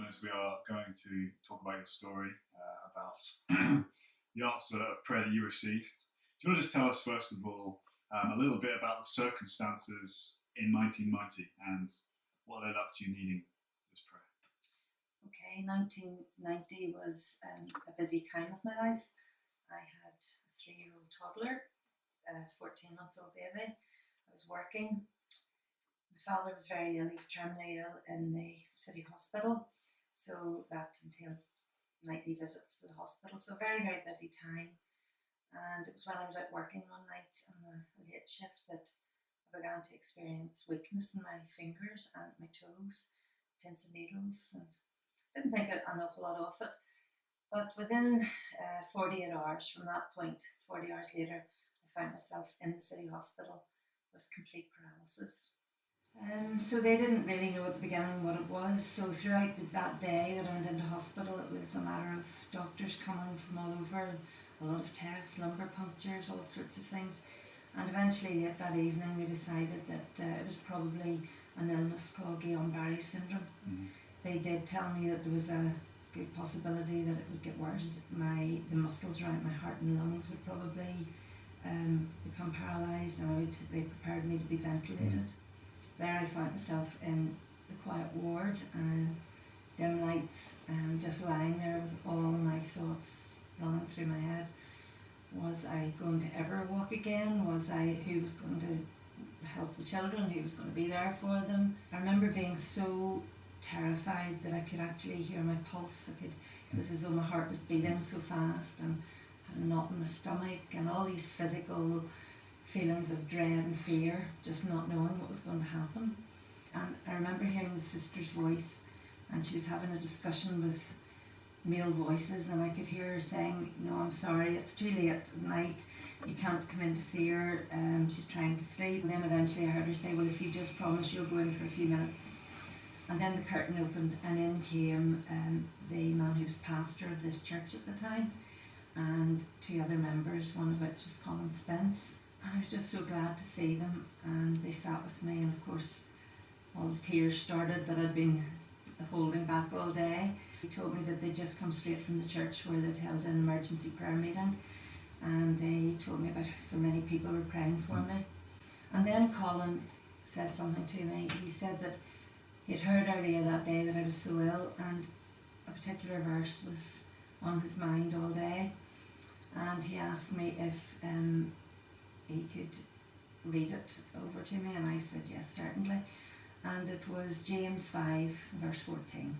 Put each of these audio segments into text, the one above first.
as we are going to talk about your story, about the answer of prayer that you received. Do you want to just tell us, first of all, a little bit about the circumstances in 1990 and what led up to you needing this prayer? Okay, 1990 was a busy time of my life. I had a 3-year-old toddler, a 14-month-old baby. I was working. My father was very ill. He was terminally ill in the city hospital. So that entailed nightly visits to the hospital. So a very, very busy time. And it was when I was out working one night on a late shift that I began to experience weakness in my fingers and my toes, pins and needles, and didn't think an awful lot of it. But within 48 hours from that point, 40 hours later, I found myself in the city hospital with complete paralysis. So they didn't really know at the beginning what it was. So throughout that day that I went into hospital, it was a matter of doctors coming from all over, a lot of tests, lumbar punctures, all sorts of things. And eventually late that evening we decided that it was probably an illness called Guillain-Barré syndrome. Mm-hmm. They did tell me that there was a good possibility that it would get worse. The muscles around my heart and lungs would probably become paralysed, and they prepared me to be ventilated. Mm-hmm. There I found myself in the quiet ward, dim lights, just lying there with all my thoughts running through my head. Was I going to ever walk again? Who was going to help the children? Who was going to be there for them? I remember being so terrified that I could actually hear my pulse. It was as though my heart was beating so fast, and had a knot in my stomach, and all these physical feelings of dread and fear, just not knowing what was going to happen. And I remember hearing the sister's voice, and she was having a discussion with male voices, and I could hear her saying, "No, I'm sorry, it's too late at night, you can't come in to see her, she's trying to sleep." And then eventually I heard her say, "Well, if you just promise you'll go in for a few minutes." And then the curtain opened, and in came the man who was pastor of this church at the time, and 2 other members, one of which was Colin Spence. And I was just so glad to see them, and they sat with me, and of course all the tears started that I'd been holding back all day. He told me that they'd just come straight from the church where they'd held an emergency prayer meeting, and they told me about so many people were praying for me. And then Colin said something to me. He said that he'd heard earlier that day that I was so ill, and a particular verse was on his mind all day, and he asked me if he could read it over to me, and I said yes, certainly. And it was James 5 verse 14.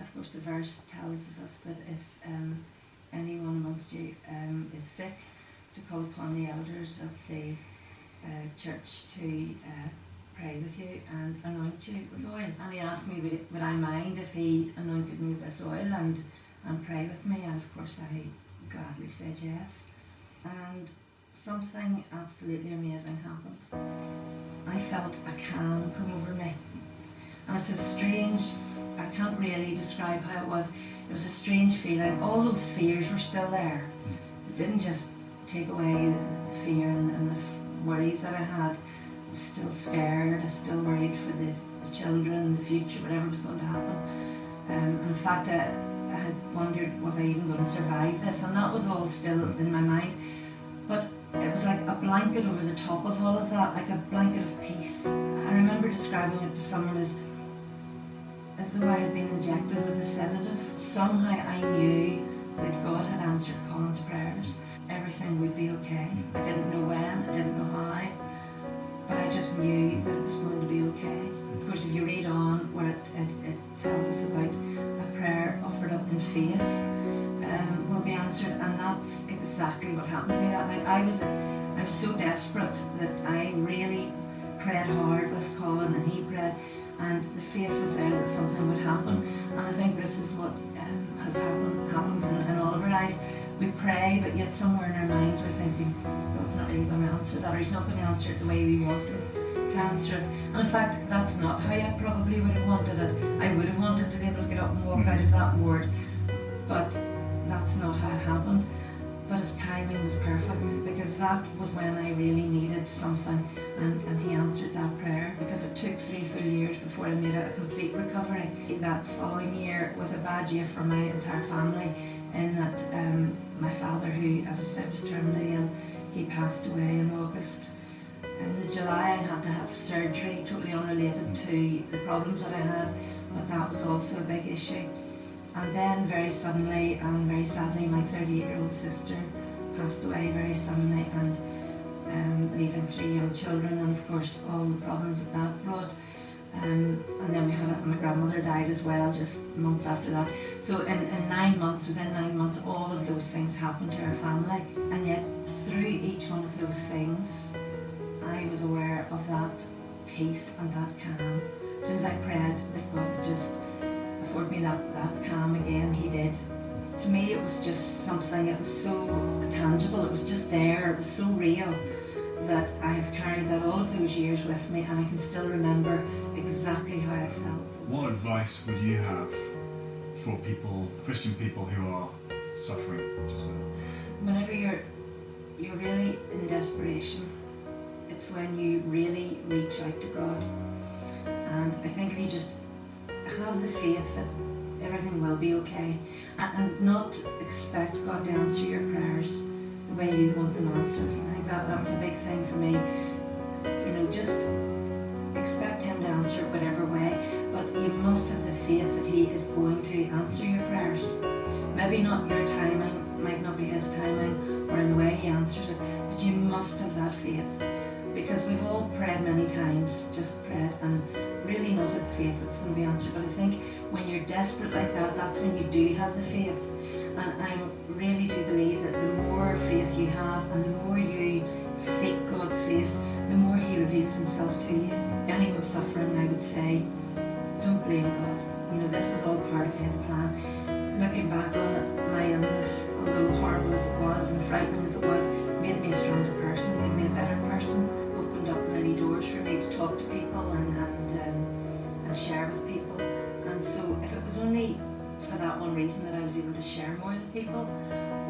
Of course the verse tells us that if anyone amongst you is sick, to call upon the elders of the church to pray with you and anoint you with oil. And he asked me would I mind if he anointed me with this oil and pray with me, and of course I gladly said yes. And something absolutely amazing happened. I felt a calm come over me, and it's a strange, I can't really describe how it was. It was a strange feeling. All those fears were still there. It didn't just take away the fear and the worries that I had. I was still scared. I was still worried for the children, the future, whatever was going to happen. In fact, I had wondered, was I even going to survive this? And that was all still in my mind. But it was like a blanket over the top of all of that, like a blanket of peace. I remember describing it to someone as though I had been injected with a sedative. Somehow I knew that God had answered Colin's prayers. Everything would be okay. I didn't know when, I didn't know how, but I just knew that it was going to be okay. Of course, if you read on where it tells us about a prayer offered up in faith will be answered, and that's exactly what happened to me that night. I was so desperate that I really prayed hard with Colin, and he prayed, and the faith was there that something would happen. And I think this is what happens in all of our lives. We pray, but yet somewhere in our minds we're thinking, God's not really going to answer that, or he's not going to answer it the way we want to answer it. And in fact, that's not how I probably would have wanted it. I would have wanted to be able to get up and walk out of that ward, but that's not how it happened. But his timing was perfect, because that was when I really needed something and he answered that prayer, because it took 3 full years before I made a complete recovery. That following year was a bad year for my entire family, in that my father, who, as I said, was terminally ill, he passed away in August. In July I had to have surgery, totally unrelated to the problems that I had, but that was also a big issue. And then very suddenly and very sadly, my 38-year-old sister passed away very suddenly, and leaving 3 young children, and of course all the problems that brought. And then my grandmother died as well, just months after that. So in 9 months, within 9 months, all of those things happened to our family. And yet through each one of those things, I was aware of that peace and that calm. As soon as I prayed that God would just afford me that calm again, he did. To me, it was just something, it was so tangible, it was just there, it was so real, that I have carried that all of those years with me, and I can still remember exactly how I felt. What advice would you have for people, Christian people who are suffering just now? Whenever you're really in desperation, it's when you really reach out to God. And I think if you just have the faith that everything will be okay, and not expect God to answer your prayers the way you want them answered. I think that was a big thing for me. Just expect him to answer it whatever way, but you must have the faith that he is going to answer your prayers. Maybe not your timing, might not be his timing, or in the way he answers it, but you must have that faith. Because we've all prayed many times, just prayed, and really not had the faith that's going to be answered. But I think when you're desperate like that, that's when you do have the faith. And I really do believe that the more faith you have and the more you seek God's face, the more he reveals himself to you. Anyone suffering, I would say, don't blame God. This is all part of his plan. Looking back on it, my illness, although horrible as it was and frightening as it was, made me a stronger person, made me a better person, opened up many doors for me to talk to people and share with people. And so if it was only for that one reason that I was able to share more with people,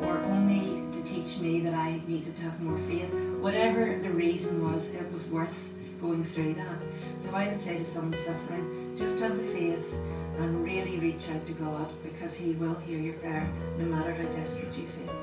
or only to teach me that I needed to have more faith, whatever the reason was, it was worth going through that. So I would say to someone suffering, just have the faith and really reach out to God, because he will hear your prayer no matter how desperate you feel.